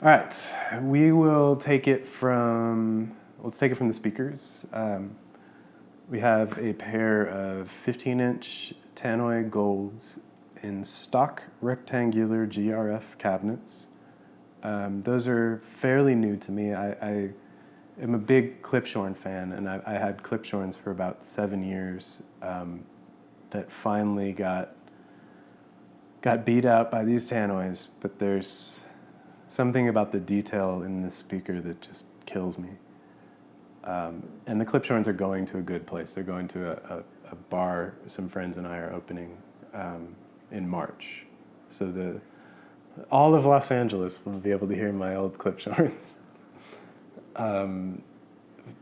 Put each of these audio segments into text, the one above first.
All right, we will take it from, let's take it from the speakers. We have a pair of 15-inch tannoy golds in stock rectangular GRF cabinets. Those are fairly new to me. I am a big Klipschorn fan, and I had Klipschorns for about 7 years that finally got beat out by these tannoys, but there's something about the detail in this speaker that just kills me. And the Klipschorns are going to a good place. They're going to a bar some friends and I are opening in March. So all of Los Angeles will be able to hear my old Klipschorns.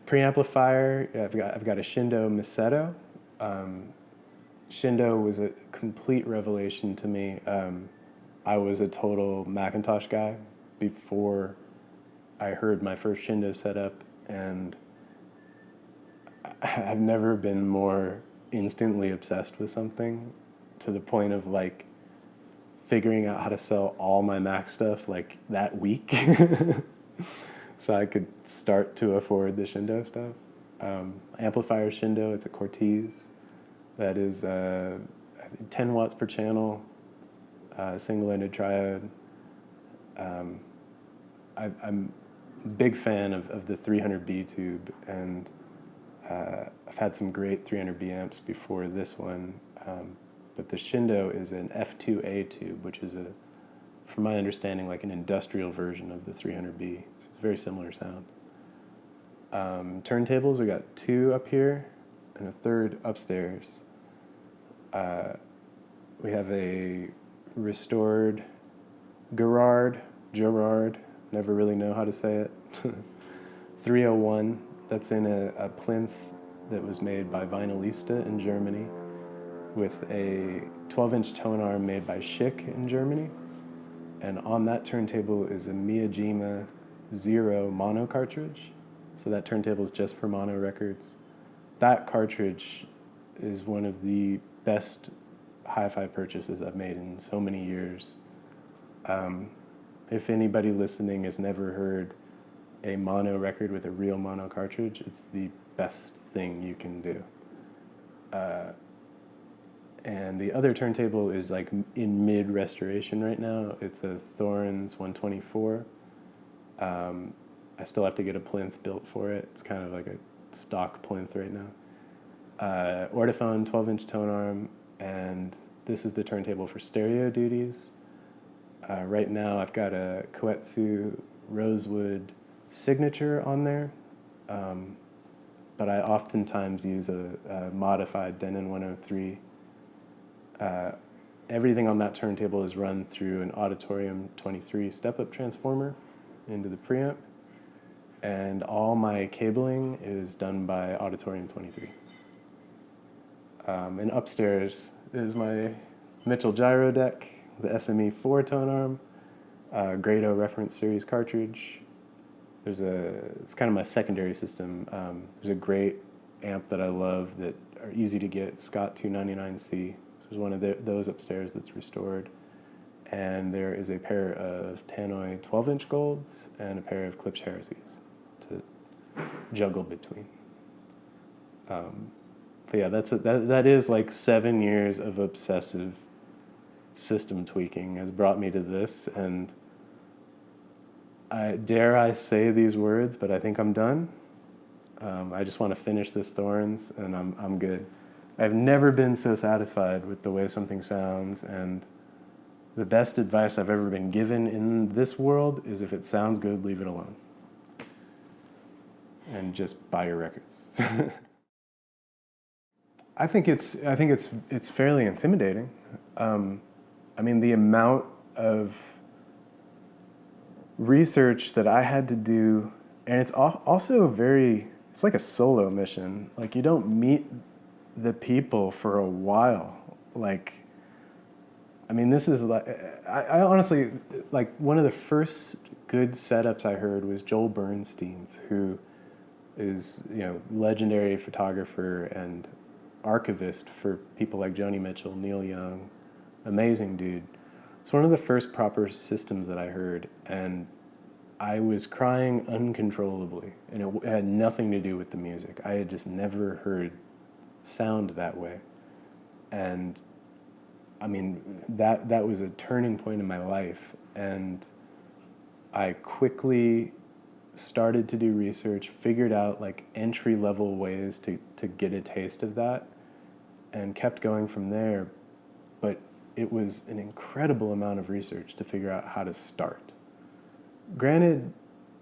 Preamplifier, I've got a Shindo Macedo. Shindo was a complete revelation to me. I was a total Macintosh guy before I heard my first Shindo setup, and I've never been more instantly obsessed with something to the point of like figuring out how to sell all my Mac stuff like that week so I could start to afford the Shindo stuff. Amplifier Shindo, it's a Cortez that is 10 watts per channel, single-ended triode. I'm a big fan of the 300B tube, and I've had some great 300B amps before this one, but the Shindo is an F2A tube, which is, from my understanding, like an industrial version of the 300B. So it's a very similar sound. Turntables, we got 2 up here and a 3rd upstairs. We have a restored Garrard, never really know how to say it, 301, that's in a plinth that was made by Vinylista in Germany with a 12-inch tone arm made by Schick in Germany. And on that turntable is a Miyajima Zero mono cartridge. So that turntable is just for mono records. That cartridge is one of the best hi-fi purchases I've made in so many years. If anybody listening has never heard a mono record with a real mono cartridge, it's the best thing you can do. And the other turntable is like in mid-restoration right now. It's a Thorens 124. I still have to get a plinth built for it. It's kind of like a stock plinth right now. Ortophone 12-inch tone arm, and this is the turntable for stereo duties. Right now I've got a Koetsu Rosewood Signature on there, but I oftentimes use a modified Denon 103. Everything on that turntable is run through an Auditorium 23 step-up transformer into the preamp, and all my cabling is done by Auditorium 23. And upstairs is my Mitchell gyro deck, the SME 4 tone arm, Grado reference series cartridge. It's kind of my secondary system. There's a great amp that I love that are easy to get, Scott 299C. So there's one of those upstairs that's restored. And there is a pair of Tannoy 12-inch golds and a pair of Klipsch Heresies to juggle between. But yeah, that is like 7 years of obsessive system tweaking has brought me to this, and I say these words, but I think I'm done. I just want to finish this Thorens, and I'm good. I've never been so satisfied with the way something sounds, and the best advice I've ever been given in this world is if it sounds good, leave it alone. And just buy your records. I think it's fairly intimidating. I mean, the amount of research that I had to do, and it's also it's like a solo mission. Like, you don't meet the people for a while. Like, I mean, this is like, I honestly, like, one of the first good setups I heard was Joel Bernstein's, who is, legendary photographer and archivist for people like Joni Mitchell, Neil Young, amazing dude. It's one of the first proper systems that I heard, and I was crying uncontrollably, and it had nothing to do with the music. I had just never heard sound that way. And I mean, that was a turning point in my life, and I quickly started to do research, figured out like entry-level ways to get a taste of that, and kept going from there. But it was an incredible amount of research to figure out how to start. Granted,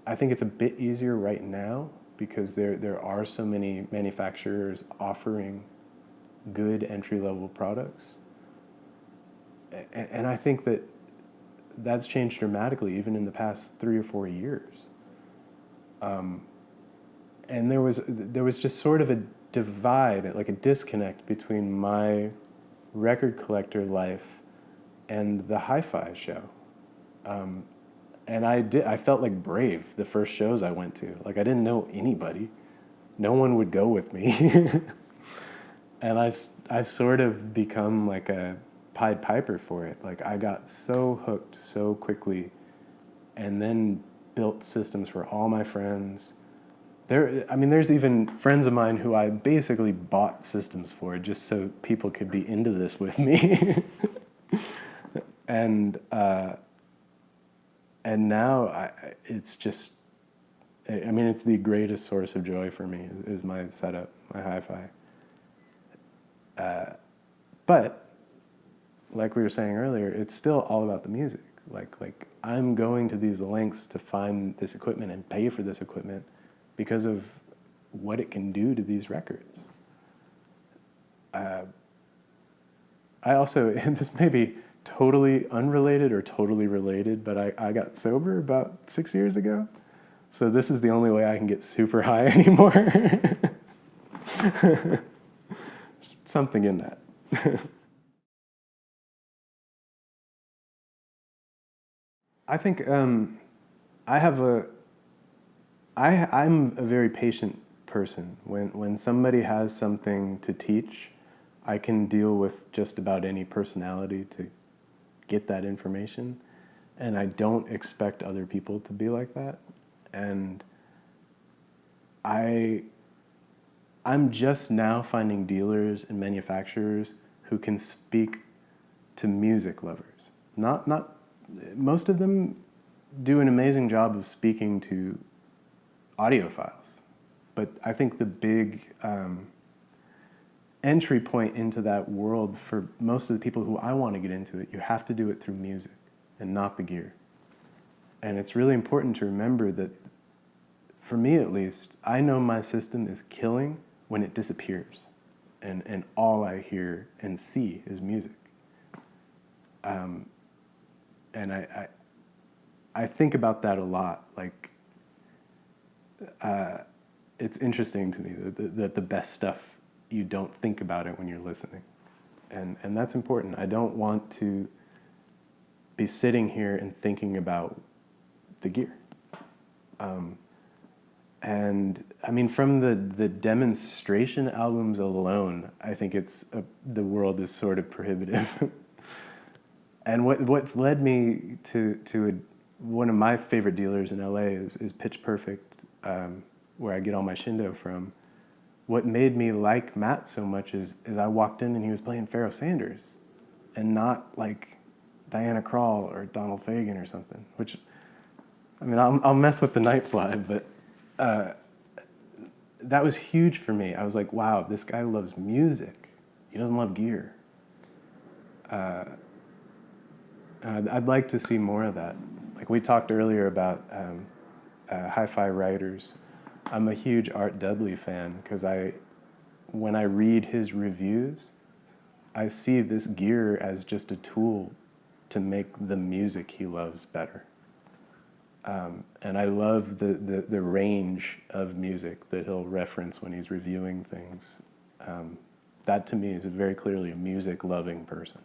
I think it's a bit easier right now because there are so many manufacturers offering good entry-level products. And I think that's changed dramatically even in the past 3 or 4 years. And there was just sort of a divide, like a disconnect between my record collector life and the hi-fi show. And I felt like brave the first shows I went to. Like I didn't know anybody. No one would go with me. And I've sort of become like a Pied Piper for it. Like I got so hooked so quickly, and then built systems for all my friends. There's even friends of mine who I basically bought systems for just so people could be into this with me. And now it's just, it's the greatest source of joy for me is my setup, my hi-fi. But like we were saying earlier, it's still all about the music. Like I'm going to these lengths to find this equipment and pay for this equipment because of what it can do to these records. I also, and this may be totally unrelated or totally related, but I got sober about 6 years ago. So this is the only way I can get super high anymore. There's something in that. I think I'm a very patient person. When somebody has something to teach, I can deal with just about any personality to get that information, and I don't expect other people to be like that. And I'm just now finding dealers and manufacturers who can speak to music lovers. Not most of them do an amazing job of speaking to audiophiles, but I think the big entry point into that world for most of the people who I want to get into it, you have to do it through music and not the gear. And it's really important to remember that, for me at least, I know my system is killing when it disappears and all I hear and see is music. And I think about that a lot. Like, it's interesting to me that the best stuff, you don't think about it when you're listening. And that's important. I don't want to be sitting here and thinking about the gear. And I mean, from the demonstration albums alone, I think the world is sort of prohibitive. And what's led me to one of my favorite dealers in LA is Pitch Perfect, where I get all my Shindo from. What made me like Matt so much is I walked in and he was playing Pharoah Sanders, and not like Diana Krall or Donald Fagen or something. Which, I mean, I'll mess with the Nightfly, but that was huge for me. I was like, wow, this guy loves music. He doesn't love gear. I'd like to see more of that. Like we talked earlier about hi-fi writers. I'm a huge Art Dudley fan because when I read his reviews, I see this gear as just a tool to make the music he loves better. And I love the range of music that he'll reference when he's reviewing things. That to me is very clearly a music-loving person.